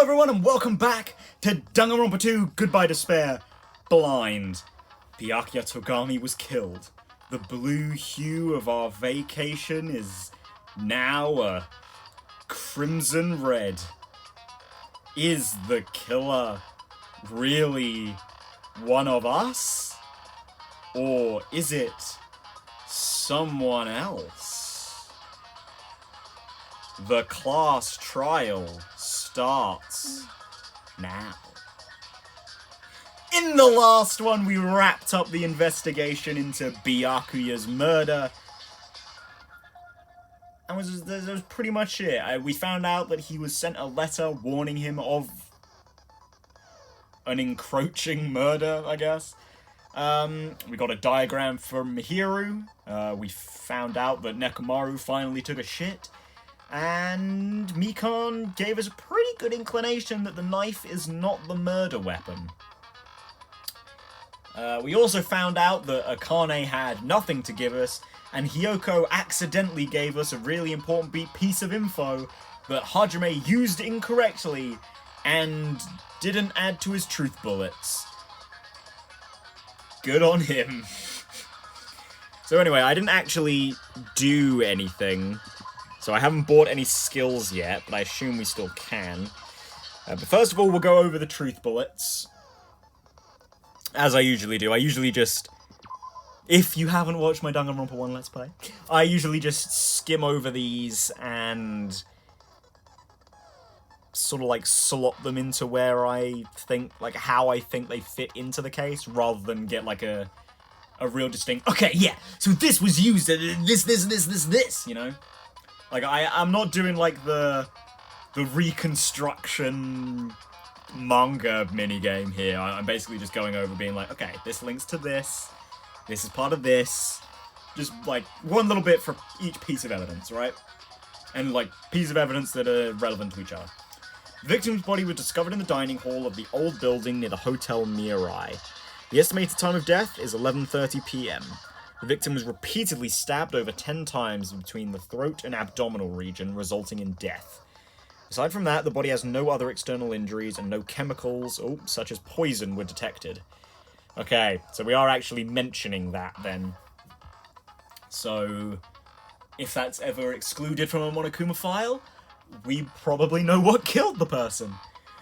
everyone, and welcome back to Danganronpa 2 Goodbye Despair Blind. Byakuya Togami was killed. The blue hue of our vacation is now a crimson red. Is the killer really one of us? Or is it someone else? The class trial starts now. In the last one, we wrapped up the investigation into Byakuya's murder. And that was pretty much it. We found out that he was sent a letter warning him of an encroaching murder, I guess. We got a diagram from Mihiru. We found out that Nekomaru finally took a shit. And Mikan gave us a pretty good inclination that the knife is not the murder weapon. We also found out that Akane had nothing to give us, and Hyoko accidentally gave us a really important piece of info that Hajime used incorrectly and didn't add to his truth bullets. Good on him. So anyway, I didn't actually do anything. So I haven't bought any skills yet, but I assume we still can. But first of all, we'll go over the truth bullets. As I usually do. I usually just... If you haven't watched my Danganronpa 1 Let's Play, I usually just skim over these and sort of like slot them into where I think, like how I think they fit into the case, rather than get like a real distinct, okay, yeah, so this was used at this, you know? Like, I'm not doing, like, the reconstruction manga minigame here. I'm basically just going over being like, okay, this links to this is part of this. Just, like, one little bit for each piece of evidence, right? And, like, pieces of evidence that are relevant to each other. The victim's body was discovered in the dining hall of the old building near the Hotel Mirai. The estimated time of death is 11:30 p.m. The victim was repeatedly stabbed over 10 times between the throat and abdominal region, resulting in death. Aside from that, the body has no other external injuries and no chemicals, such as poison, were detected. Okay, so we are actually mentioning that then. So, if that's ever excluded from a Monokuma file, we probably know what killed the person.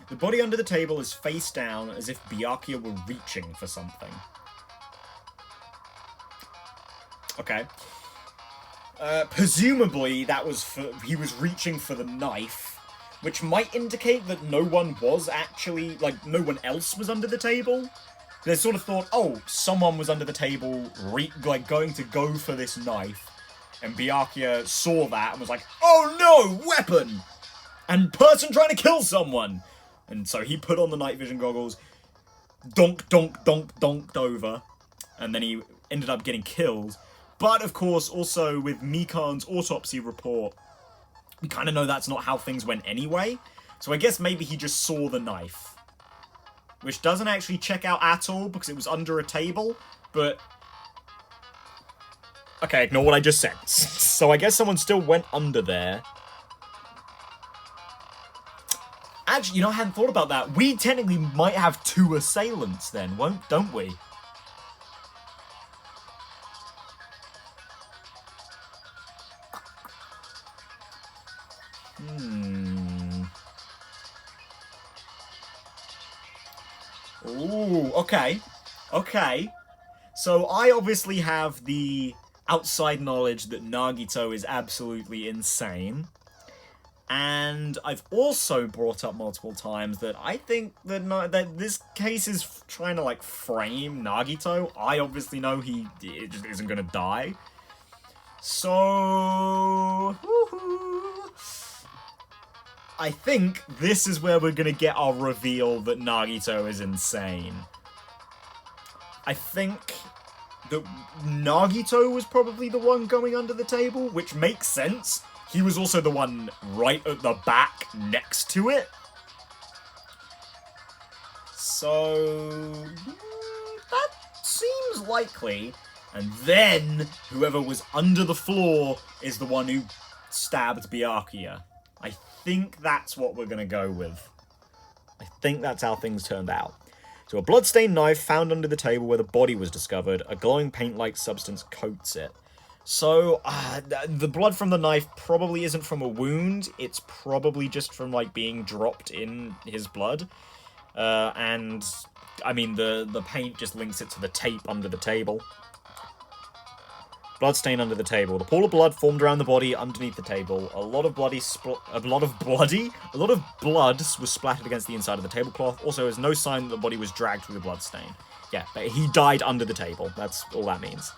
The body under the table is face down, as if Byakuya were reaching for something. Okay. Presumably, that was he was reaching for the knife, which might indicate that no one was actually, like, no one else was under the table. They sort of thought, oh, someone was under the table, going to go for this knife, and Byakuya saw that and was like, oh no, weapon! And person trying to kill someone! And so he put on the night vision goggles, donked over, and then he ended up getting killed. But, of course, also with Mikan's autopsy report, we kind of know that's not how things went anyway. So I guess maybe he just saw the knife. Which doesn't actually check out at all, because it was under a table, but... Okay, ignore what I just said. So I guess someone still went under there. Actually, you know, I hadn't thought about that. We technically might have two assailants then, don't we? Ooh, okay. Okay. So I obviously have the outside knowledge that Nagito is absolutely insane. And I've also brought up multiple times that I think that this case is trying to, like, frame Nagito. I obviously know he just isn't gonna die. So... I think this is where we're gonna get our reveal that Nagito is insane. I think that Nagito was probably the one going under the table, which makes sense. He was also the one right at the back next to it. So... that seems likely. And then, whoever was under the floor is the one who stabbed Byakuya. I think that's what we're gonna go with. think that's how things turned out. So a bloodstained knife found under the table where the body was discovered. A glowing paint-like substance coats it. So, the blood from the knife probably isn't from a wound. It's probably just from, like, being dropped in his blood. And, I mean, the paint just links it to the tape under the table. Bloodstain under the table. The pool of blood formed around the body underneath the table. A lot of blood was splattered against the inside of the tablecloth. Also, there's no sign that the body was dragged through the bloodstain. Yeah, but he died under the table. That's all that means.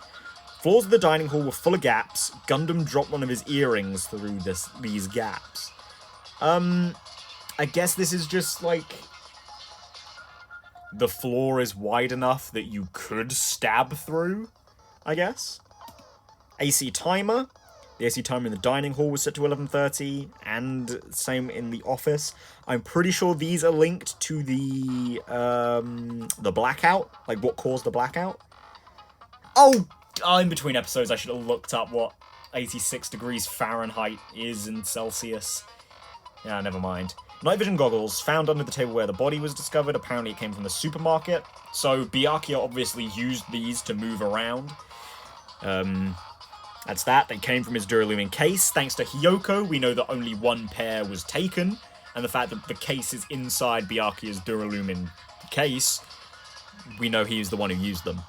Floors of the dining hall were full of gaps. Gundam dropped one of his earrings through these gaps. I guess this is just, like, the floor is wide enough that you could stab through, I guess. AC timer. The AC timer in the dining hall was set to 11:30, and same in the office. I'm pretty sure these are linked to the blackout, like what caused the blackout. Oh, in between episodes, I should have looked up what 86 degrees Fahrenheit is in Celsius. Yeah, never mind. Night vision goggles found under the table where the body was discovered. Apparently, it came from the supermarket. So Byakuya obviously used these to move around. That's that. They came from his Duralumin case. Thanks to Hiyoko, we know that only one pair was taken, and the fact that the case is inside Byakuya's Duralumin case, we know he is the one who used them.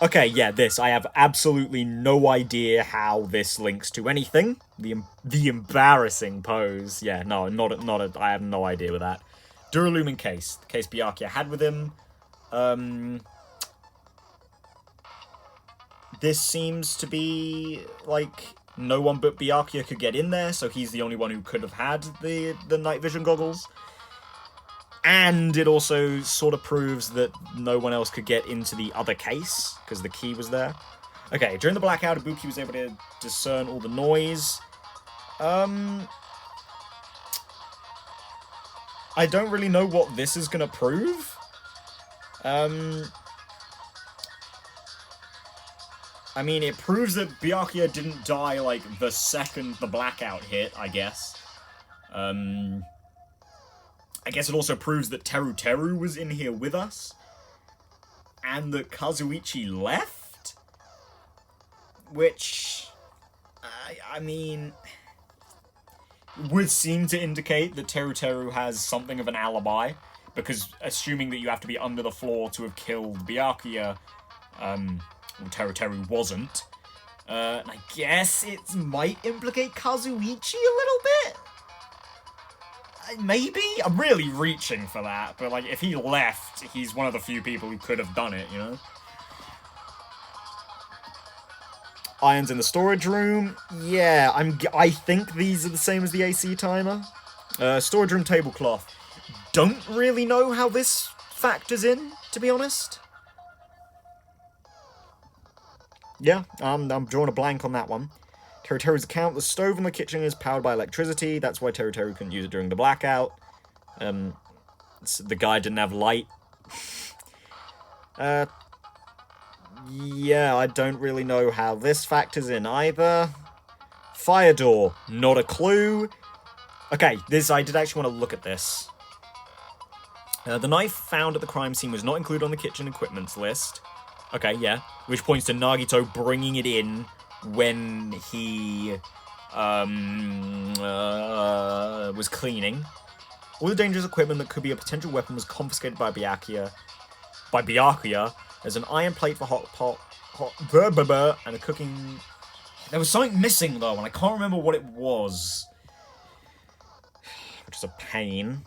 Okay, yeah, this. I have absolutely no idea how this links to anything. The embarrassing pose. Yeah, no, I have no idea with that. Duralumin case. The case Byakuya had with him. This seems to be, like, no one but Byakuya could get in there, so he's the only one who could have had the night vision goggles. And it also sort of proves that no one else could get into the other case, because the key was there. Okay, during the blackout, Ibuki was able to discern all the noise. I don't really know what this is going to prove. I mean, it proves that Byakuya didn't die, like, the second the blackout hit, I guess. I guess it also proves that Teru was in here with us. And that Kazuichi left? Which, I mean, would seem to indicate that Teru has something of an alibi. Because assuming that you have to be under the floor to have killed Byakuya, Teru wasn't. And I guess it might implicate Kazuichi a little bit? Maybe? I'm really reaching for that, but, like, if he left, he's one of the few people who could have done it, you know? Irons in the storage room. Yeah, I think these are the same as the AC timer. Storage room tablecloth. Don't really know how this factors in, to be honest. Yeah, I'm drawing a blank on that one. Teru's account, the stove in the kitchen is powered by electricity. That's why Teru couldn't use it during the blackout. The guy didn't have light. Yeah, I don't really know how this factors in either. Fire door, not a clue. Okay, I did actually want to look at this. The knife found at the crime scene was not included on the kitchen equipments list. Okay, yeah. Which points to Nagito bringing it in when he was cleaning. All the dangerous equipment that could be a potential weapon was confiscated by Byakuya. There's an iron plate for and a cooking. There was something missing though, and I can't remember what it was. Which is a pain.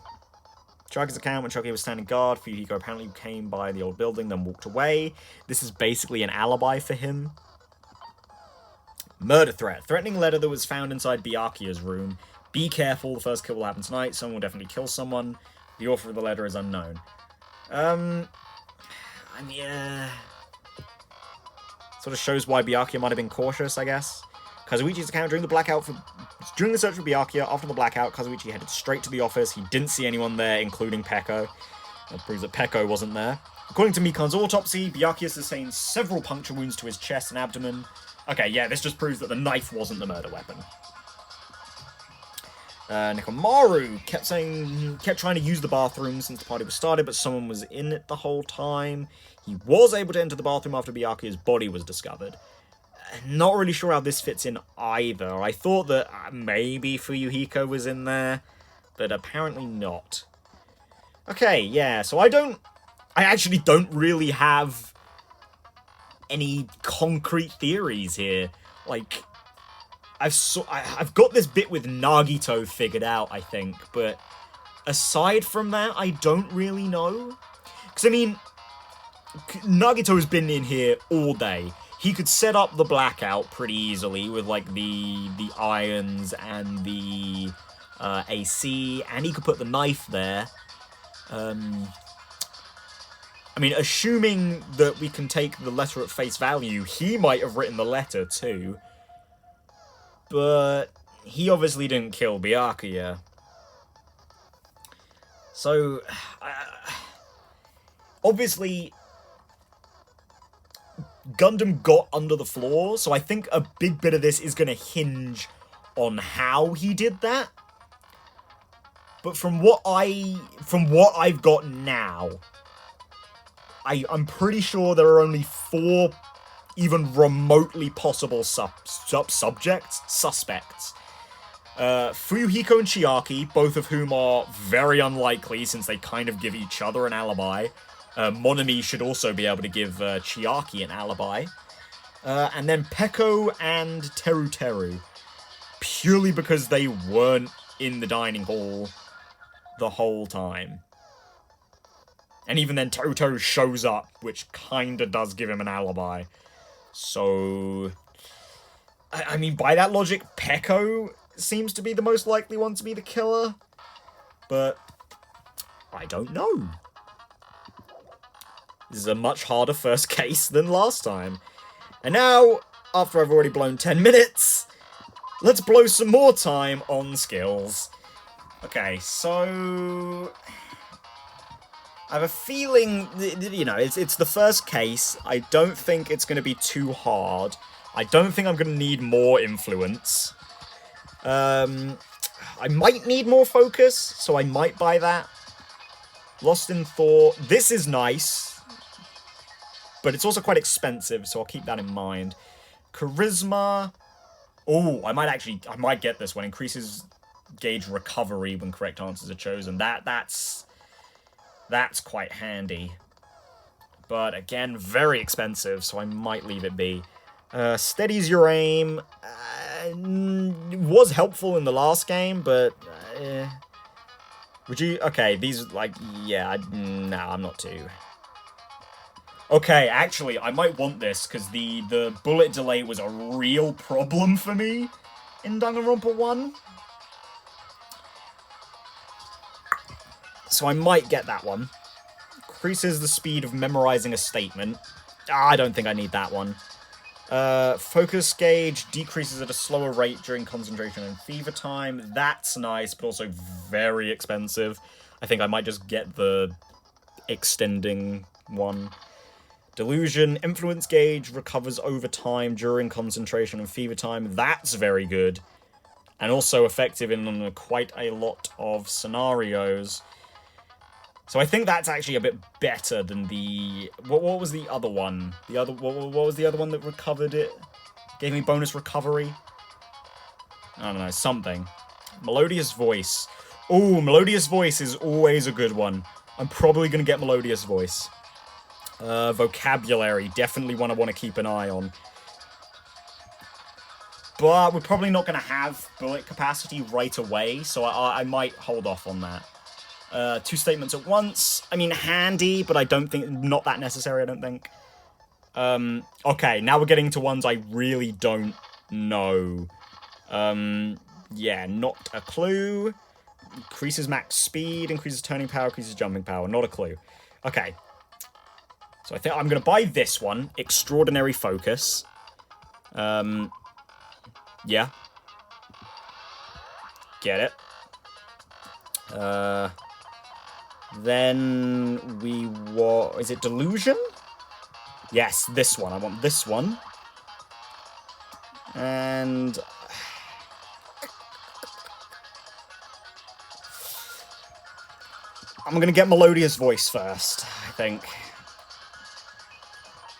Chucky's account, when Chucky was standing guard, Fuyuhiko apparently came by the old building, then walked away. This is basically an alibi for him. Murder threat. Threatening letter that was found inside Byakuya's room. Be careful, the first kill will happen tonight. Someone will definitely kill someone. The author of the letter is unknown. Sort of shows why Byakuya might have been cautious, I guess. Kazuichi's account during the search for Byakuya, after the blackout, Kazuichi headed straight to the office. He didn't see anyone there, including Peko. That proves that Peko wasn't there. According to Mikan's autopsy, Byakuya sustained several puncture wounds to his chest and abdomen. Okay, yeah, this just proves that the knife wasn't the murder weapon. Nekomaru kept trying to use the bathroom since the party was started, but someone was in it the whole time. He was able to enter the bathroom after Byakuya's body was discovered. Not really sure how this fits in either. I thought that maybe Fuyuhiko was in there, but apparently not. Okay, yeah, so I actually don't really have any concrete theories here. Like, I've got this bit with Nagito figured out, I think, but aside from that, I don't really know. Because, I mean, Nagito's been in here all day. He could set up the blackout pretty easily with, like, the irons and the AC, and he could put the knife there. I mean, assuming that we can take the letter at face value, he might have written the letter, too. But he obviously didn't kill Byakuya. So, obviously, Gundam got under the floor, so I think a big bit of this is going to hinge on how he did that. But from what I've got now, I'm pretty sure there are only 4 even remotely possible suspects. Fuyuhiko and Chiaki, both of whom are very unlikely since they kind of give each other an alibi. Monami should also be able to give Chiaki an alibi. And then Peko and Teru, purely because they weren't in the dining hall the whole time. And even then, Teru shows up, which kinda does give him an alibi. So, I mean, by that logic, Peko seems to be the most likely one to be the killer. But I don't know. This is a much harder first case than last time. And now, after I've already blown 10 minutes, let's blow some more time on skills. Okay, so I have a feeling, you know, it's the first case. I don't think it's going to be too hard. I don't think I'm going to need more influence. I might need more focus, so I might buy that. Lost in Thought. This is nice, but it's also quite expensive, so I'll keep that in mind. Charisma. Oh, I might get this one. Increases gauge recovery when correct answers are chosen. That's quite handy. But again, very expensive, so I might leave it be. Steadies your aim. Was helpful in the last game, but would you? Okay, these like yeah. No, I'm not too. Okay, actually, I might want this because the bullet delay was a real problem for me in Danganronpa 1. So I might get that one. Increases the speed of memorizing a statement. I don't think I need that one. Focus gauge decreases at a slower rate during concentration and fever time. That's nice, but also very expensive. I think I might just get the extending one. Delusion. Influence gauge recovers over time during concentration and fever time. That's very good. And also effective in quite a lot of scenarios. So I think that's actually a bit better than the... What was the other one? What was the other one that recovered it? Gave me bonus recovery? I don't know, something. Melodious Voice. Ooh, Melodious Voice is always a good one. I'm probably going to get Melodious Voice. Vocabulary, definitely one I want to keep an eye on. But we're probably not going to have bullet capacity right away, so I might hold off on that. 2 statements at once. I mean, handy, but I don't think... Not that necessary, I don't think. Okay, now we're getting to ones I really don't know. Yeah, not a clue. Increases max speed, increases turning power, increases jumping power. Not a clue. Okay. So I think I'm going to buy this one. Extraordinary Focus. Yeah. Get it. Then is it Delusion? Yes, this one. I want this one. And I'm gonna get Melodious Voice first, I think.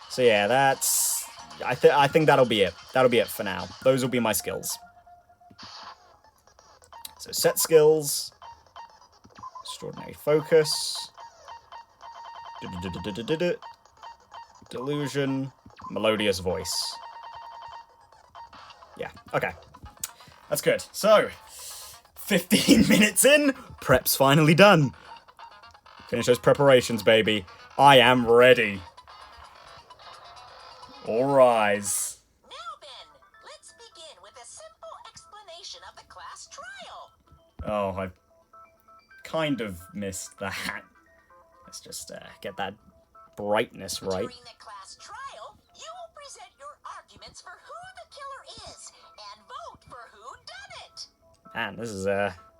So yeah, that's... I think that'll be it. That'll be it for now. Those will be my skills. So set skills. Extraordinary focus. Delusion. Melodious voice. Yeah, okay. That's good. So, 15 minutes in, prep's finally done. Finish those preparations, baby. I am ready. All rise. Now then, let's begin with a simple explanation of the class trial. Oh, I kind of missed that. Let's just get that brightness right. During the class trial, you will present your arguments for who the killer is and vote for who done it. Man, this is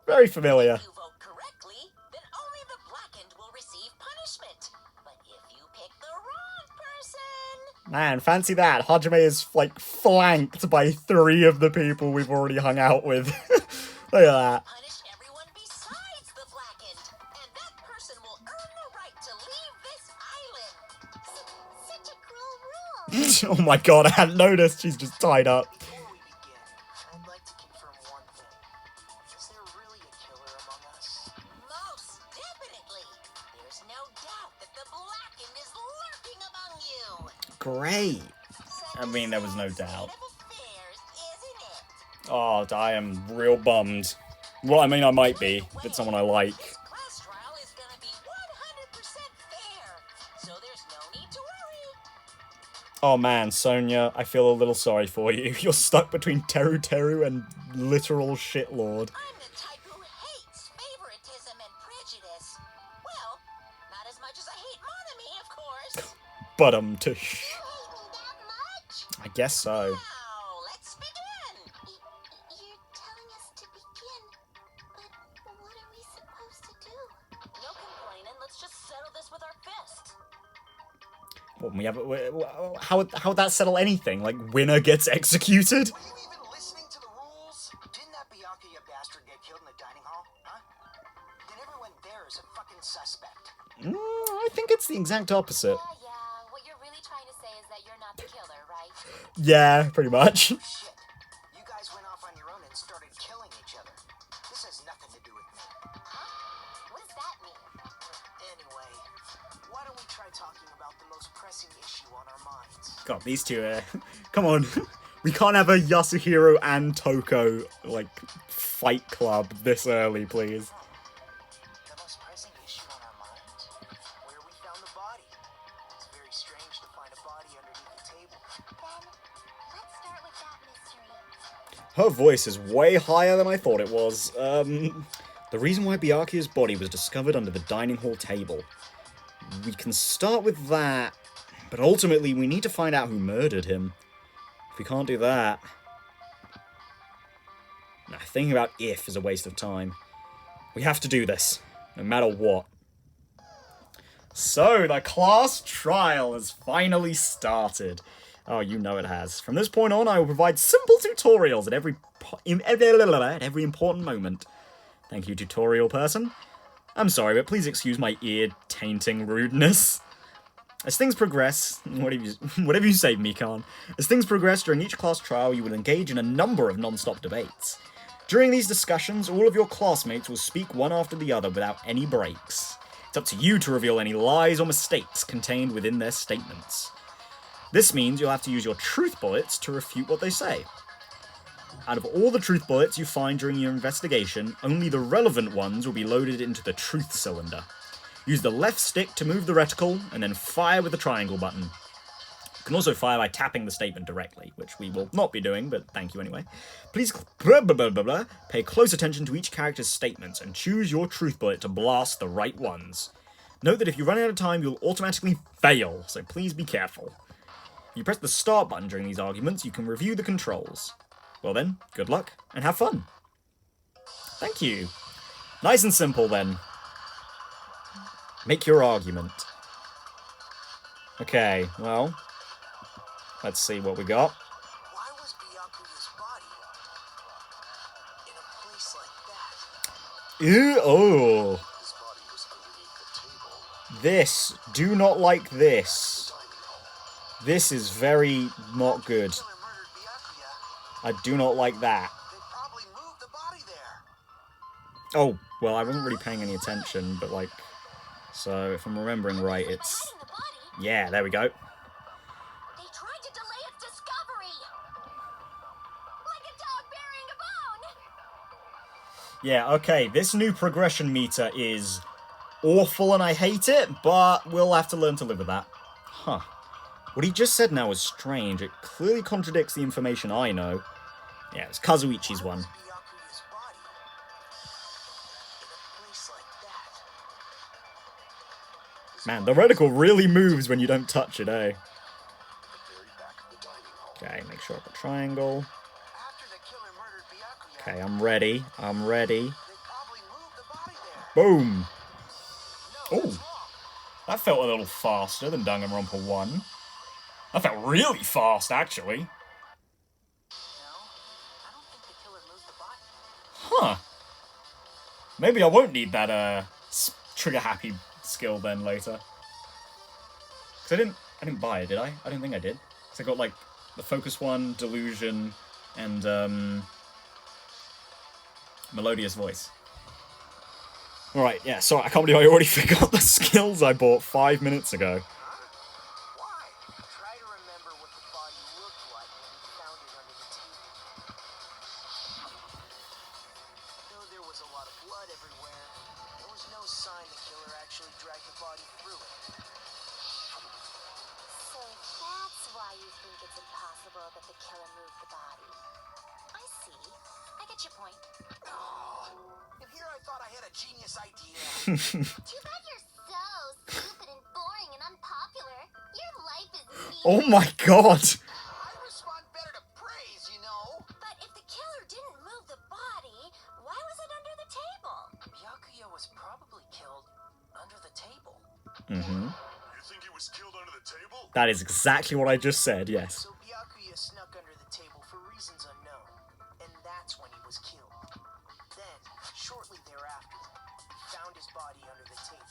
very familiar. If you vote correctly, then only the blackened will receive punishment. But if you pick the wrong person... Man, fancy that. Hajime is, like, flanked by 3 of the people we've already hung out with. Look at that. Punish everyone besides the blackened, and that person will earn the right to leave this island. Such a cruel rule. Oh my god, I hadn't noticed. She's just tied up. Before we begin, I'd like to confirm one thing. Is there really a killer among us? Most definitely. There's no doubt that the blackened is lurking among you. Great. I mean, there was no doubt. State of affairs, isn't it? Oh, I am real bummed. Well, I mean, I might be, if it's someone I like. This class trial is gonna be 100% fair, so there's no need to worry. Oh man, Sonia, I feel a little sorry for you. You're stuck between Teru Teru and literal shitlord. I'm the type who hates favoritism and prejudice. Well, not as much as I hate Monami, of course. But You hate me that much? I guess so. Now, let's begin. You're telling us to begin, but what are we supposed to do? No complaining, let's just settle this with our fists. Well, we have how would that settle anything? Like, winner gets executed? Were you even listening to the rules? Didn't that Byakuya bastard get killed in the dining hall? Huh? Then everyone there is a fucking suspect. I think it's the exact opposite. Yeah. What you're really trying to say is that you're not the killer, right? Yeah, pretty much. Shit. You guys went off on your own and started killing each other. This has nothing to do with me. Huh? What does that mean? Anyway, why don't we try talking about the most pressing issue on our minds? God, these two come on. We can't have a Yasuhiro and Toko, like, fight club this early, please. The most pressing issue on our minds? Where we found the body. It's very strange to find a body underneath the table. Then, let's start with that mystery. Her voice is way higher than I thought it was. The reason why Byakuya's body was discovered under the dining hall table. We can start with that, but ultimately we need to find out who murdered him. If we can't do that... Nah, thinking about if is a waste of time. We have to do this, no matter what. So, the class trial has finally started. Oh, you know it has. From this point on, I will provide simple tutorials at every important moment. Thank you, tutorial person. I'm sorry, but please excuse my ear-tainting rudeness. As things progress, whatever you say, Mikan, as things progress during each class trial, you will engage in a number of non-stop debates. During these discussions, all of your classmates will speak one after the other without any breaks. It's up to you to reveal any lies or mistakes contained within their statements. This means you'll have to use your truth bullets to refute what they say. Out of all the truth bullets you find during your investigation, only the relevant ones will be loaded into the truth cylinder. Use the left stick to move the reticle, and then fire with the triangle button. You can also fire by tapping the statement directly, which we will not be doing, but thank you anyway. Please pay close attention to each character's statements, and choose your truth bullet to blast the right ones. Note that if you run out of time, you'll automatically fail, so please be careful. If you press the start button during these arguments, you can review the controls. Well then, good luck, and have fun. Thank you. Nice and simple then. Make your argument. Okay, well, let's see what we got. Why was Byakuya's body in a place like that? Ew, oh. His body was under This. Do not like this. This is very not good. Killer murdered Byakuya. I do not like that. They probably moved the body there. Oh, well, I wasn't really paying any attention, but, like... So, if I'm remembering right, it's... Hiding the body, Yeah, there we go. they tried to delay its discovery. Like a dog burying a bone. Yeah, okay, this new progression meter is awful and I hate it, but we'll have to learn to live with that. Huh. What he just said now is strange. It clearly contradicts the information I know. Yeah, it's Kazuichi's one. Byakuya's body in a place like that. Man, the reticle really moves when you don't touch it, eh? The very back of the dining hall. Okay, make sure I have a triangle. After the killer murdered Byakuya, Okay, I'm ready. I'm ready. they probably moved the body there. Boom! No, Oh, that's wrong. that felt a little faster than Danganronpa 1. That felt really fast, actually. No, I don't think the killer moved the body. Huh. Maybe I won't need that, trigger-happy skill then later. Because I didn't buy it, did I? I don't think I did. Because I got, like, the Focus one, Delusion, and, Melodious Voice. Alright, yeah, sorry, I can't believe I already forgot the skills I bought 5 minutes ago. Why? Try to remember what the body looked like when you found it under the table. Though there was a lot of blood everywhere, there was no sign the killer actually dragged the body through it. So that's why you think it's impossible that the killer moved the body. I see. I get your point. And here I thought I had a genius idea. Too bad you're so stupid and boring and unpopular. Your life is meaningless. Oh my god! I respond better to praise, you know. But if the killer didn't move the body, why was it under the table? Byakuya was probably killed under the table. Mm-hmm. You think he was killed under the table? That is exactly what I just said, yes. So Byakuya snuck under the table for reasons unknown, and that's when he was killed. Then, shortly thereafter, he found his body under the table.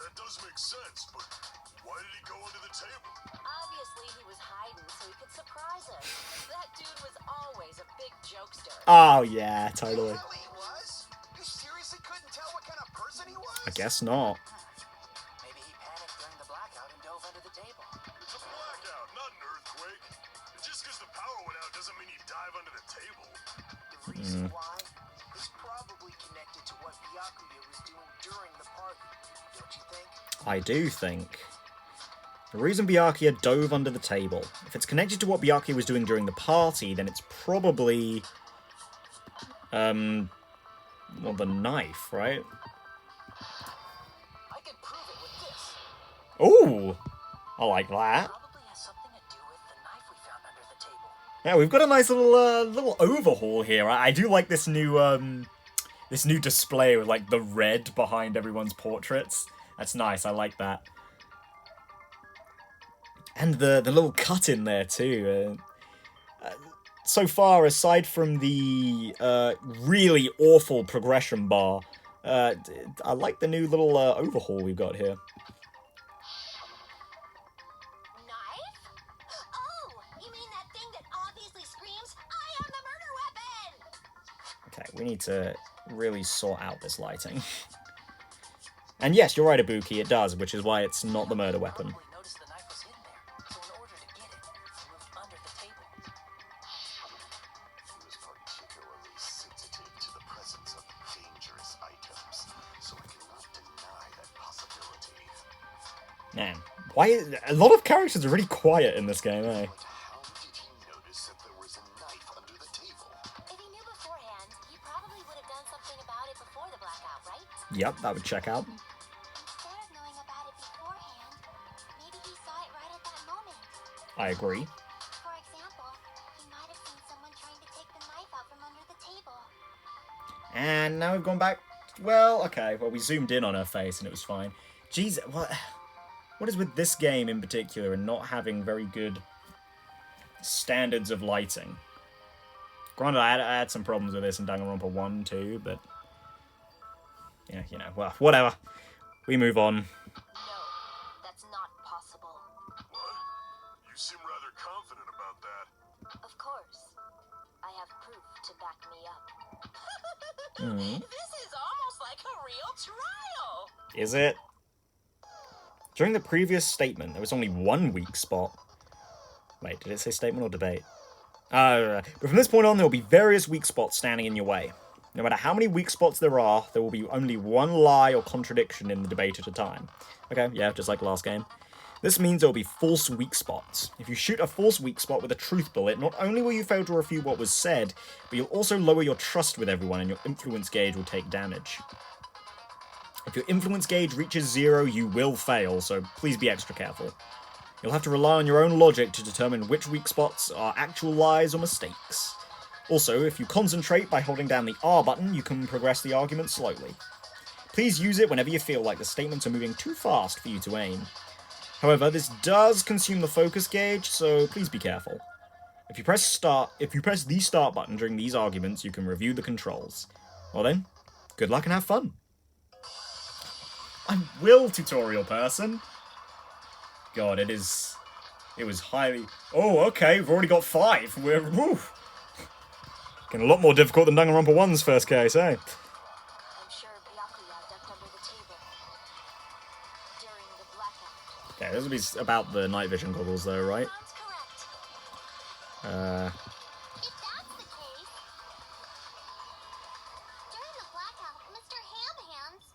That does make sense, but why did he go under the table? Obviously, he was hiding so he could surprise us. That dude was always a big jokester. Oh, yeah, totally. Really, he was? You seriously couldn't tell what kind of person he was? I guess not. Maybe he panicked during the blackout and dove under the table. It's a blackout, not an earthquake. Just because the power went out doesn't mean he dive under the table. The reason why is probably connected to what Byakuya was doing during the party, don't you think? I do think. The reason Byakuya dove under the table, if it's connected to what Byakuya was doing during the party, then it's probably... well, the knife, right? I can prove it with this. Ooh! I like that. Probably has something to do with the knife we found under the table. Yeah, we've got a nice little overhaul here. I do like this new display with, like, the red behind everyone's portraits. That's nice, I like that. And the little cut in there, too. So far, aside from the really awful progression bar, I like the new little overhaul we've got here. Knife? Oh, you mean that thing that obviously screams, I am the murder weapon! Okay, we need to really sort out this lighting. And yes, you're right, Ibuki, it does, which is why it's not the murder weapon. Probably noticed the knife was hidden there, so in order to get it, he moved under the table. He was particularly sensitive to the presence of dangerous items, so I cannot deny that possibility. Man, why... A lot of characters are really quiet in this game, eh? But how did he notice that there was a knife under the table? If he knew beforehand, he probably would have done something about it before the blackout, right? Yep, that would check out. Instead of knowing about it beforehand, maybe he saw it right at that moment. I agree. For example, he might have seen someone trying to take the knife out from under the table. And now we've gone back... Well, okay, well, we zoomed in on her face and it was fine. Jeez, what is with this game in particular and not having very good standards of lighting? Granted, I had some problems with this in Danganronpa 1 too, but... Yeah, you know, well, whatever. We move on. me up. Mm. This is almost like a real trial. Is it? During the previous statement, there was only one weak spot. Wait, did it say statement or debate? But from this point on, there will be various weak spots standing in your way. No matter how many weak spots there will be only one lie or contradiction in the debate at a time. Okay, yeah, just like last game. This means there will be false weak spots. If you shoot a false weak spot with a truth bullet, not only will you fail to refute what was said, but you'll also lower your trust with everyone and your influence gauge will take damage. If your influence gauge reaches 0, you will fail, so please be extra careful. You'll have to rely on your own logic to determine which weak spots are actual lies or mistakes. Also, if you concentrate by holding down the R button, you can progress the argument slowly. Please use it whenever you feel like the statements are moving too fast for you to aim. However, this does consume the focus gauge, so please be careful. If you press the start button during these arguments, you can review the controls. Well then, good luck and have fun. I'm Will, tutorial person. God, it was highly... Oh, okay, we've already got 5. We're... Woo. Getting a lot more difficult than Danganronpa 1's first case, eh? I'm sure Byakuya ducked under the table during the blackout. Okay, this will be about the night vision goggles though, right? Sounds correct. Uh... If that's the case, during the blackout, Mr. Hamhands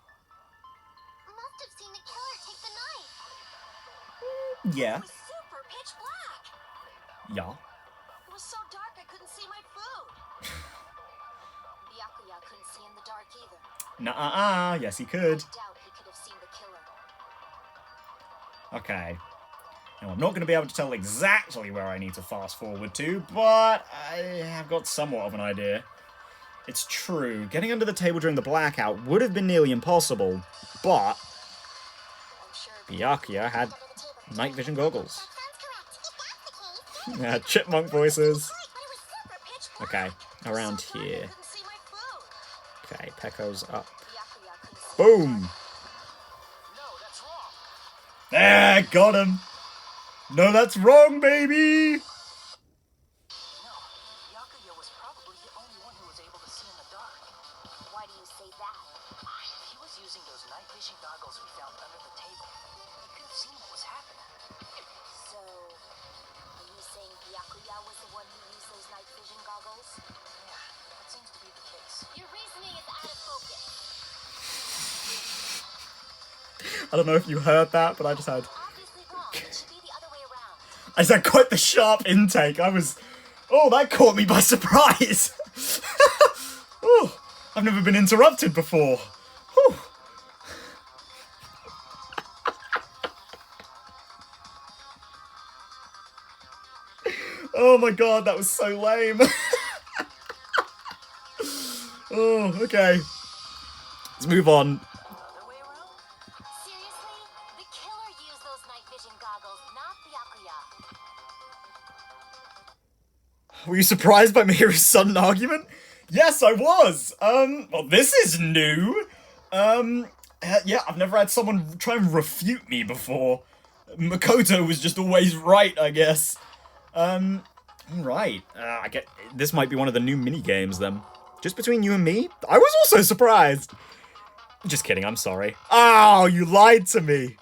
must have seen the killer take the knife. Yeah. It was super pitch black. Yeah. It was so dark I couldn't see my food. Byakuya couldn't see in the dark either. Nuh-uh-uh, yes he could. I doubt he could have seen the killer. Okay. Now, I'm not going to be able to tell exactly where I need to fast forward to, but I have got somewhat of an idea. It's true, getting under the table during the blackout would have been nearly impossible, but I'm sure Byakuya had under the table. night vision goggles. Sounds correct. If that's the case, Chipmunk voices. but it was super pitch black. Okay, around So dark I here. couldn't see my food. Okay, Pecco's up. Byakuya couldn't see Boom! No, that's wrong. There, got him! No, that's wrong, baby! No, Byakuya was probably the only one who was able to see in the dark. Why do you say that? He was using those night vision goggles we found under the table. He could have seen what was happening. So, are you saying Byakuya was the one who used those night vision goggles? Yeah, that seems to be the case. Your reasoning is out of focus. I don't know if you heard that, but I just had... Obviously wrong. It should be the other way around. I just had quite the sharp intake. Oh, that caught me by surprise! Oh, I've never been interrupted before. Whew. Oh my god, that was so lame. Oh, okay. Let's move on. Other way around? Seriously? The killer used those night vision goggles, not Byakuya. Were you surprised by Mihiru's sudden argument? Yes, I was! Well, this is new! Yeah, I've never had someone try and refute me before. Makoto was just always right, I guess. Alright. I get... This might be one of the new mini-games, then. Just between you and me? I was also surprised! Just kidding, I'm sorry. Oh, you lied to me!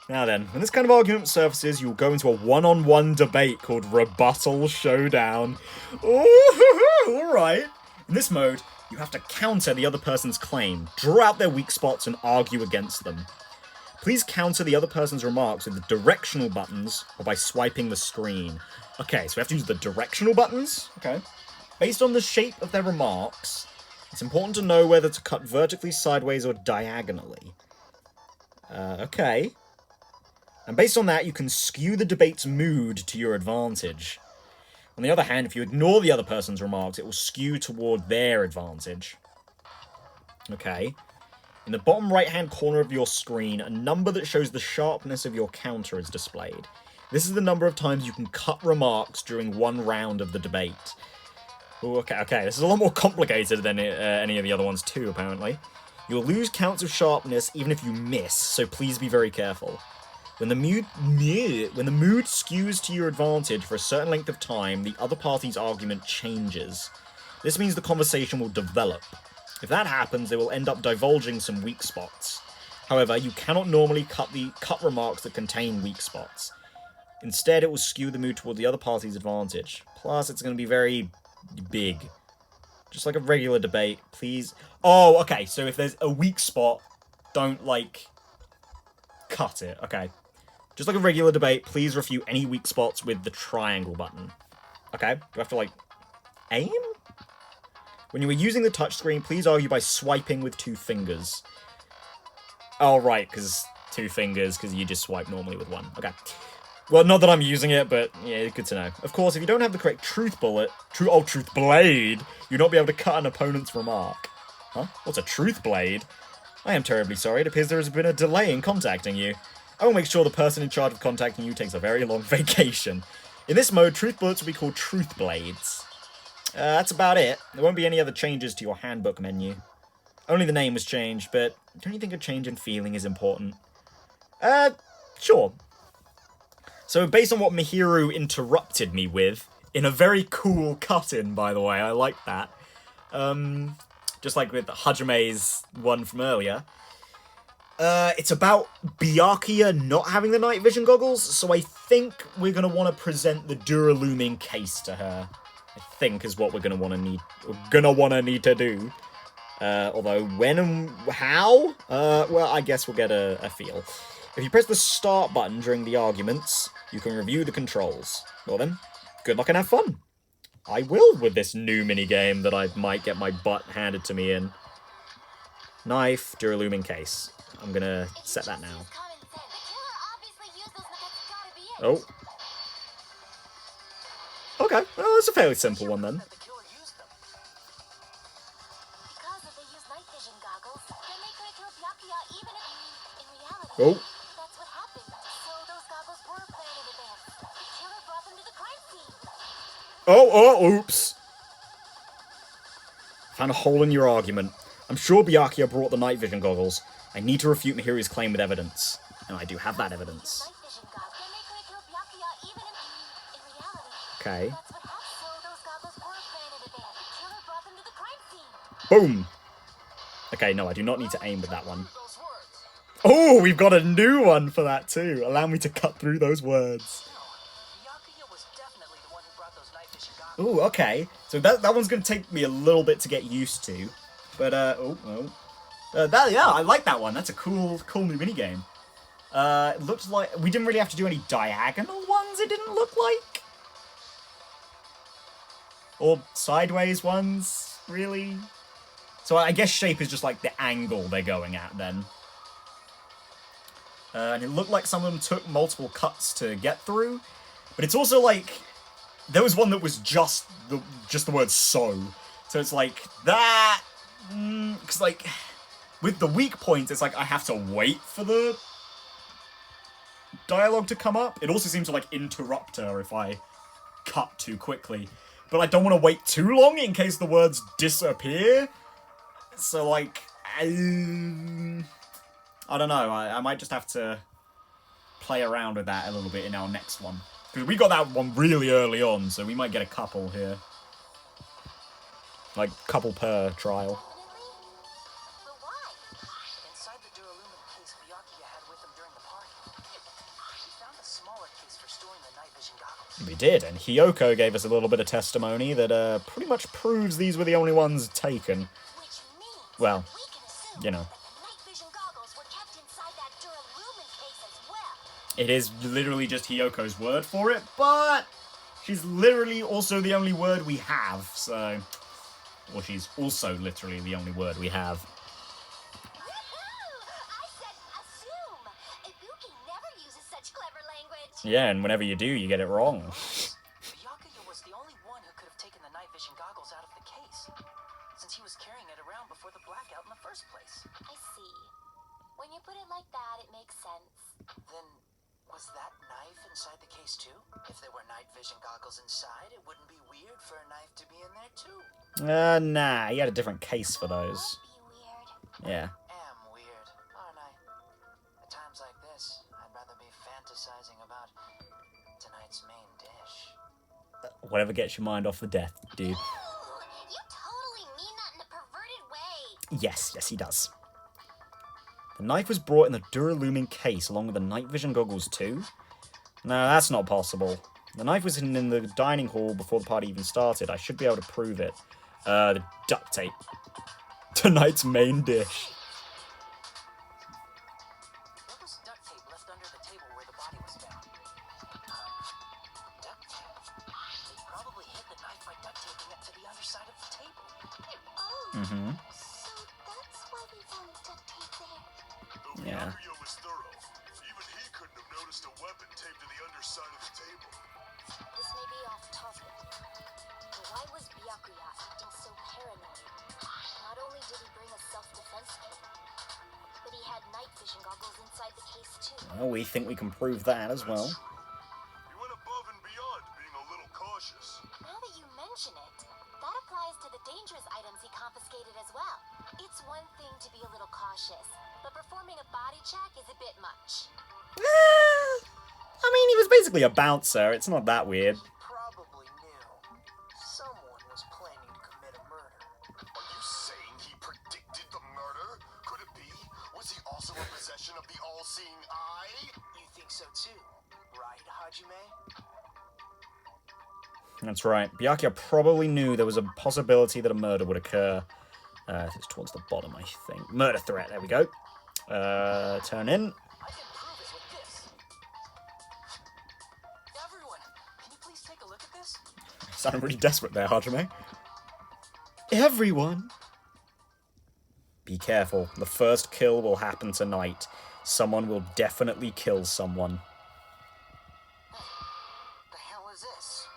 Now then, when this kind of argument surfaces, you'll go into a one-on-one debate called Rebuttal Showdown. Ooh, alright. In this mode, you have to counter the other person's claim, draw out their weak spots, and argue against them. Please counter the other person's remarks with the directional buttons or by swiping the screen. Okay, so we have to use the directional buttons? Okay. Based on the shape of their remarks, it's important to know whether to cut vertically, sideways, or diagonally. Okay. And based on that, you can skew the debate's mood to your advantage. On the other hand, if you ignore the other person's remarks, it will skew toward their advantage. Okay. In the bottom right-hand corner of your screen, a number that shows the sharpness of your counter is displayed. This is the number of times you can cut remarks during one round of the debate. Ooh, okay, this is a lot more complicated than any of the other ones too, apparently. You'll lose counts of sharpness even if you miss, so please be very careful. When the mood skews to your advantage for a certain length of time, the other party's argument changes. This means the conversation will develop. If that happens, it will end up divulging some weak spots. However, you cannot normally cut remarks that contain weak spots. Instead, it will skew the mood toward the other party's advantage. Plus, it's going to be very big. Just like a regular debate, please. Oh, okay, so if there's a weak spot, don't, like, cut it. Okay. Just like a regular debate, please refute any weak spots with the triangle button. Okay? Do I have to, like, aim? When you are using the touchscreen, please argue by swiping with 2 fingers. Oh, right, because 2 fingers, because you just swipe normally with 1. Okay. Well, not that I'm using it, but yeah, good to know. Of course, if you don't have the correct truth blade, you'll not be able to cut an opponent's remark. Huh? What's a truth blade? I am terribly sorry. It appears there has been a delay in contacting you. I will make sure the person in charge of contacting you takes a very long vacation. In this mode, truth bullets will be called truth blades. That's about it. There won't be any other changes to your handbook menu. Only the name was changed, but don't you think a change in feeling is important? Sure. So based on what Mihiru interrupted me with, in a very cool cut-in, by the way, I like that. Just like with Hajame's one from earlier. It's about Byakuya not having the night vision goggles, so I think we're going to want to present the Duraluming case to her. I think is what we're going to need to do. Although when and how? Well, I guess we'll get a feel. If you press the start button during the arguments, you can review the controls. Well then, good luck and have fun. I will with this new minigame that I might get my butt handed to me in. Knife, Duraluming case. I'm gonna set that now. Oh. Okay, well, it's a fairly simple one then. Oh. Oops. Found a hole in your argument. I'm sure Byakuya brought the night vision goggles. I need to refute Mihiru's claim with evidence. And I do have that evidence. Okay. Boom! Okay, no, I do not need to aim with that one. Oh, we've got a new one for that too. Allow me to cut through those words. Ooh, okay. So that one's going to take me a little bit to get used to. But, yeah, I like that one. That's a cool new minigame. It looks like we didn't really have to do any diagonal ones, it didn't look like. Or sideways ones, really. So I guess shape is just like the angle they're going at then. And it looked like some of them took multiple cuts to get through. But it's also like, there was one that was just the word so. So it's like, that... Because, like, with the weak points, it's like I have to wait for the dialogue to come up. It also seems to, like, interrupt her if I cut too quickly. But I don't want to wait too long in case the words disappear. So, like, I don't know. I might just have to play around with that a little bit in our next one. Because we got that one really early on, so we might get a couple here. Like, couple per trial. Inside the Duraluming case Byakuya had with him during the party, we found a smaller case for storing the night vision goggles. We did, and Hiyoko gave us a little bit of testimony that pretty much proves these were the only ones taken. Well, you know. It is literally just Hiyoko's word for it, but she's literally also the only word we have, so... Or she's also literally the only word we have. Yeah, and whenever you do, you get it wrong. Byakuya was the only one who could have taken the night vision goggles out of the case, since he was carrying it around before the blackout in the first place. I see. When you put it like that, it makes sense. Then, was that knife inside the case too? If there were night vision goggles inside, it wouldn't be weird for a knife to be in there too. Nah, you had a different case for those. Be weird. Yeah. Am weird, aren't I? At times like this, I'd rather be fantasizing about tonight's main dish. Whatever gets your mind off the death, dude. You Yes, he does. The knife was brought in the Duralumin case along with the night vision goggles too? No, that's not possible. The knife was hidden in the dining hall before the party even started. I should be able to prove it. The duct tape. Tonight's main dish. There was duct tape left under the table where the body was found. Duct tape? They probably hid the knife by duct taping it to the underside of the table. Oh, Mm-hmm. so that's why we found duct tape there. Though Yeah. Byakuya was thorough, even he couldn't have noticed a weapon taped to the underside of the table. This may be off topic, but why was Byakuya acting so paranoid? Not only did he bring a self-defense kit, but he had night vision goggles inside the case too. Well, we think we can prove that as well. He went above and beyond, being a little cautious. Now that you mention it, that applies to the dangerous items he confiscated as well. It's one thing to be a little cautious, but performing a body check is a bit much. I mean, he was basically a bouncer. It's not that weird. He probably knew someone was planning to commit a murder. Are you saying he predicted the murder? Could it be? Was he also in possession of the all-seeing eye? You think so too, right, Hajime? That's right. Byakuya probably knew there was a possibility that a murder would occur. It's towards the bottom, I think. Murder threat. There we go. Turn in. I can prove it with this. Everyone, can you please take a look at this? Sounded really desperate there, Hajime. Everyone! Be careful. The first kill will happen tonight. Someone will definitely kill someone. The hell is this?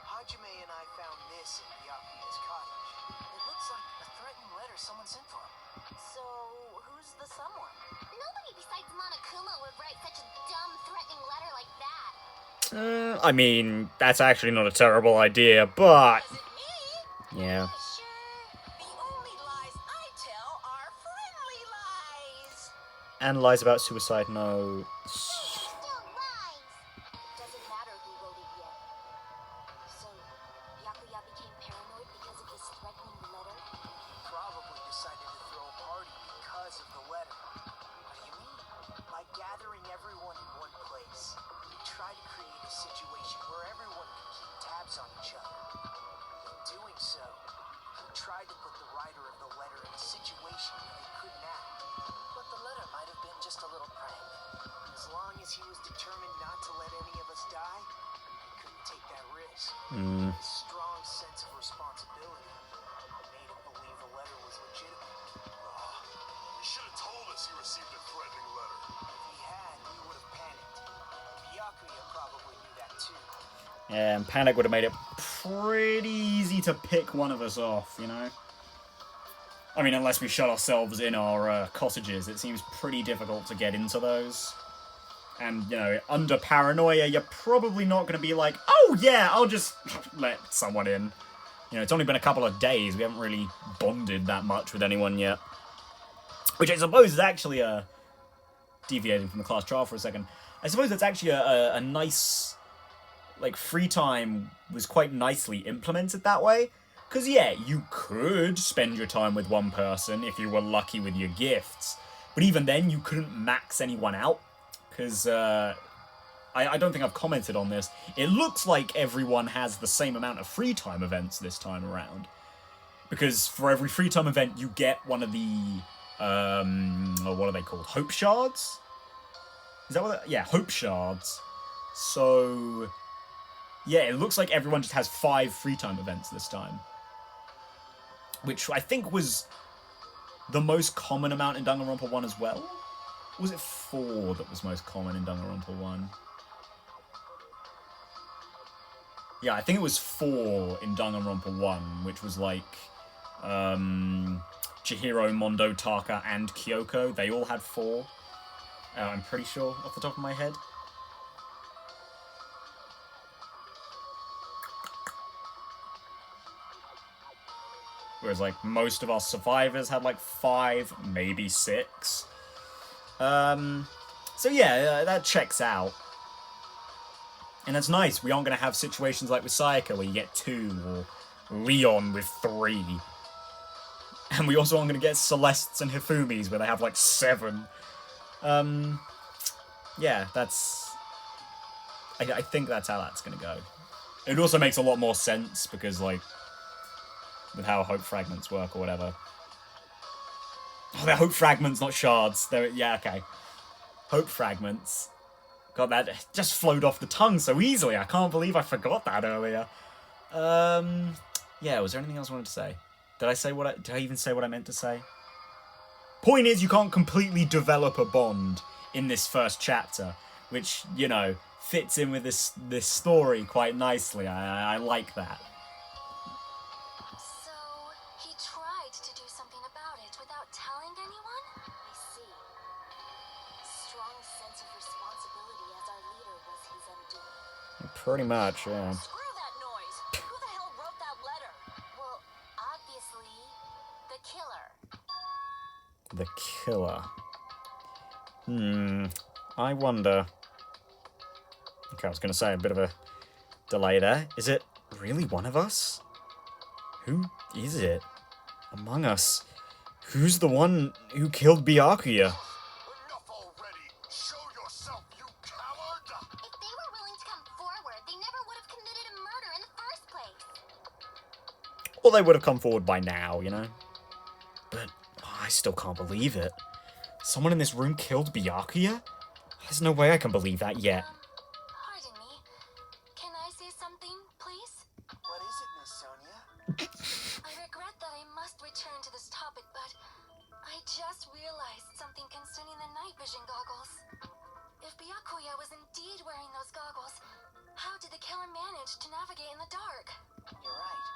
Hajime and I found this in Byakuya's cottage. It looks like a threatening letter someone sent for him. So, who's the someone? Nobody besides Monokuma would write such a dumb, threatening letter like that. I mean, that's actually not a terrible idea, but... Is it me? Yeah. Sure. The only lies I tell are friendly lies. And lies about suicide, no. Still lies. Doesn't matter who wrote it yet. So, Byakuya became paranoid because of this threatening letter? Probably decided to throw a party because of the letter. What do you mean? By gathering everyone in one place, he tried to create a situation where everyone could keep tabs on each other. In doing so, he tried to put the writer of the letter in a situation where they couldn't act. But the letter might have been just a little prank. As long as he was determined not to let any of us die, he couldn't take that risk. His strong sense of responsibility made him believe the letter was legitimate. He should have told us he received a threatening letter. If he had, we would have panicked. Byakuya probably knew that too. And panic would have made it pretty easy to pick one of us off, you know? I mean, unless we shut ourselves in our cottages, it seems pretty difficult to get into those. And, you know, under paranoia, you're probably not going to be like, oh yeah, I'll just let someone in. You know, it's only been a couple of days. We haven't really bonded that much with anyone yet. Which I suppose is actually deviating from the class trial for a second. I suppose that's actually a nice, like, free time was quite nicely implemented that way. Because, yeah, you could spend your time with one person if you were lucky with your gifts. But even then, you couldn't max anyone out. Because, I don't think I've commented on this. It looks like everyone has the same amount of free time events this time around. Because for every free time event, you get one of the, what are they called? Hope shards? Is that what yeah, hope shards. So, yeah, it looks like everyone just has 5 free time events this time. Which I think was the most common amount in Danganronpa 1 as well? Or was it 4 that was most common in Danganronpa 1? Yeah, I think it was 4 in Danganronpa 1, which was like Chihiro, Mondo, Taka, and Kyoko. They all had 4. I'm pretty sure off the top of my head. Whereas, like, most of our survivors had, like, 5, maybe 6. So yeah, that checks out. And that's nice. We aren't going to have situations like with Sayaka where you get 2, or Leon with 3. And we also aren't going to get Celestes and Hifumis, where they have, like, 7. Yeah, that's... I think that's how that's going to go. It also makes a lot more sense, because, like, with how Hope Fragments work or whatever. Oh, they're Hope Fragments, not shards. They're, yeah, okay. Hope Fragments. God, that just flowed off the tongue so easily. I can't believe I forgot that earlier. Yeah, was there anything else I wanted to say? Did I even say what I meant to say? Point is, you can't completely develop a bond in this first chapter, which, you know, fits in with this story quite nicely. I like that. So, he tried to do something about it without telling anyone? I see. Strong sense of responsibility as our leader was his undoing. Pretty much, yeah. Screw that noise! Who the hell wrote that letter? Well, obviously, the killer. The killer. I wonder... Okay, I was going to say a bit of a delay there. Is it really one of us? Who is it? Among us? Who's the one who killed Byakuya? Enough already! Show yourself, you coward! If they were willing to come forward, they never would have committed a murder in the first place. Well, they would have come forward by now, you know? But I still can't believe it. Someone in this room killed Byakuya? There's no way I can believe that yet. Pardon me. Can I say something, please? What is it, Miss Sonia? I regret that I must return to this topic, but I just realized something concerning the night vision goggles. If Byakuya was indeed wearing those goggles, how did the killer manage to navigate in the dark? You're right.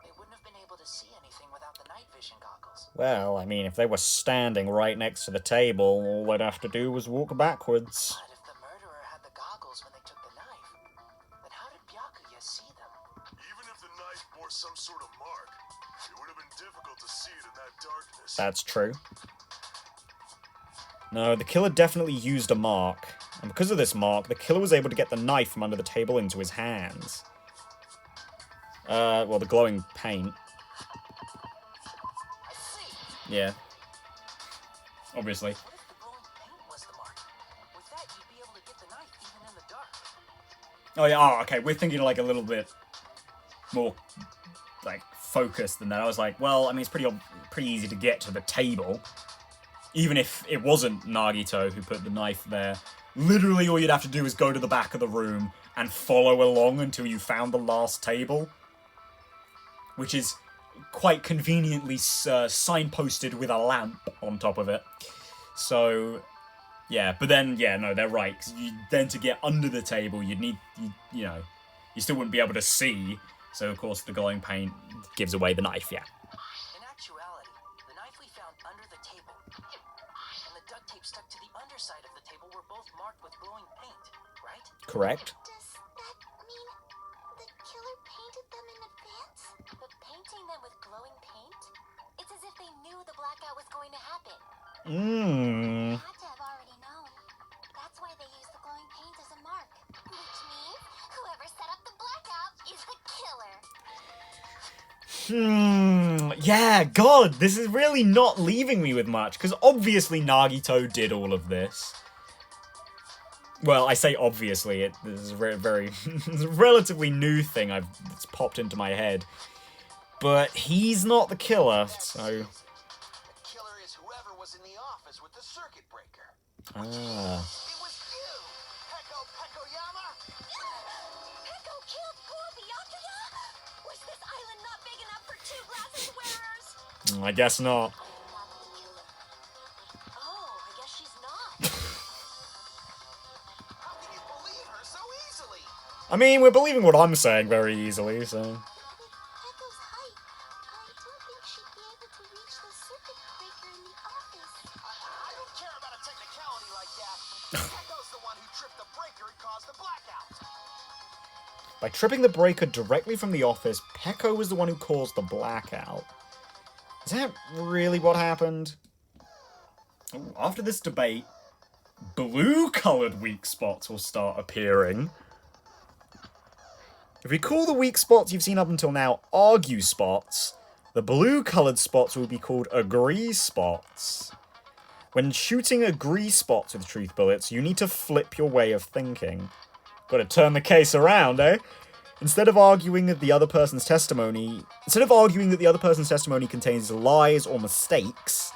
They wouldn't have been able to see anything without the night vision goggles. Well, I mean, if they were standing right next to the table, all they'd have to do was walk backwards. But if the murderer had the goggles when they took the knife, then how did Byakuya see them? Even if the knife bore some sort of mark, it would have been difficult to see it in that darkness. That's true. No, the killer definitely used a mark. And because of this mark, the killer was able to get the knife from under the table into his hands. Well, the glowing paint. I see! Yeah. Obviously. What if the glowing paint was the mark? With that, you'd be able to get the knife even in the dark. Oh, yeah, oh, okay, we're thinking, like, a little bit more, like, focused than that. I was like, well, I mean, it's pretty easy to get to the table. Even if it wasn't Nagito who put the knife there. Literally, all you'd have to do is go to the back of the room and follow along until you found the last table. Which is quite conveniently signposted with a lamp on top of it. So, yeah, but then, yeah, no, they're right. 'Cause then to get under the table, you'd need, you know, you still wouldn't be able to see. So, of course, the glowing paint gives away the knife, yeah. In actuality, the knife we found under the table and the duct tape stuck to the underside of the table were both marked with glowing paint, right? Correct. Does that mean the killer painted them in advance? But painting them with glowing paint? It's as if they knew the blackout was going to happen. They had to have already known. That's why they used the glowing paint as a mark. Which means whoever set up the blackout is the killer. Yeah, God, this is really not leaving me with much, because obviously Nagito did all of this. Well, I say obviously, this is a very it's a relatively new thing that's popped into my head. But he's not the killer, so... The killer is whoever was in the office with the circuit breaker. Ah. It was you, Pekoyama! Peko killed poor Byakuya? Was this island not big enough for 2 glasses wearers? I guess not. I'm not the killer. Oh, I guess she's not. How can you believe her so easily? I mean, we're believing what I'm saying very easily, so... With Peko's height, I don't think she'd be able to reach the circuit breaker in the office. I don't care about a technicality like that. Peko's the one who tripped the breaker and caused the blackout. By tripping the breaker directly from the office, Peko was the one who caused the blackout. Is that really what happened? Ooh, after this debate, blue-coloured weak spots will start appearing. If we call the weak spots you've seen up until now argue spots, The blue-coloured spots will be called agree spots. When shooting agree spots with truth bullets, you need to flip your way of thinking. Gotta turn the case around, eh? Instead of arguing that the other person's testimony contains lies or mistakes,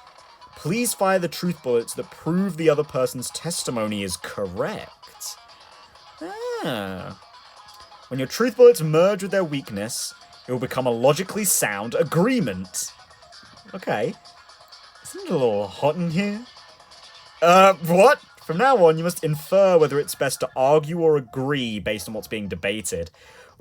please fire the truth bullets that prove the other person's testimony is correct. Ah. When your truth bullets merge with their weakness, it will become a logically sound agreement. Okay. Isn't it a little hot in here? What? From now on, you must infer whether it's best to argue or agree based on what's being debated.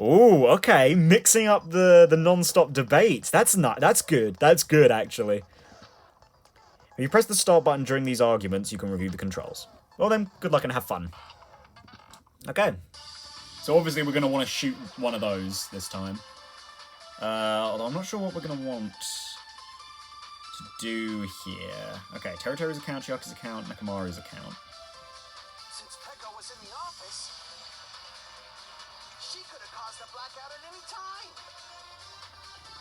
Ooh, okay. Mixing up the non-stop debates. That's good. That's good, actually. If you press the start button during these arguments, you can review the controls. Well then, good luck and have fun. Okay. So obviously we're going to want to shoot one of those this time. Although I'm not sure what we're going to want to do here. Okay, Teruteru's account, Chiaki's account, Nakamaru's account. Since Pekka was in the office, she could have caused a blackout at any time.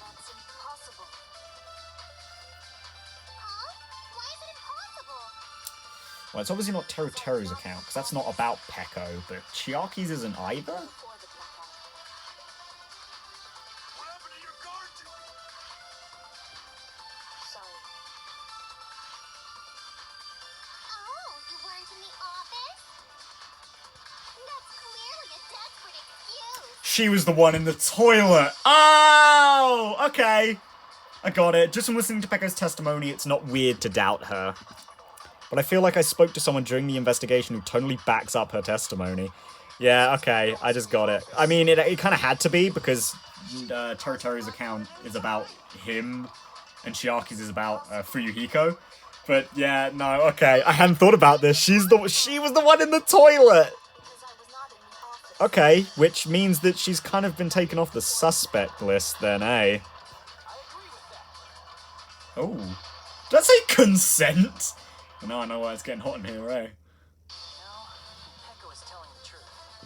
That's impossible. Huh? Why is it impossible? Well, it's obviously not Teruteru's account, because that's not about Pekko, but Chiaki's isn't either? Before the blackout. What happened to your guard duty? Sorry. Oh, you weren't in the office? That's clearly a desperate excuse. She was the one in the toilet. Oh, okay. I got it. Just from listening to Pekko's testimony, it's not weird to doubt her. But I feel like I spoke to someone during the investigation who totally backs up her testimony. Yeah, okay, I just got it. I mean, it kind of had to be, because Teruteru's account is about him, and Chiaki's is about Fuyuhiko. But yeah, no, okay, I hadn't thought about this. She was the one in the toilet! Because I was not in the office. Okay, which means that she's kind of been taken off the suspect list then, eh? I agree with that. Oh. Did I say consent? Well, now I know why it's getting hot in here, eh?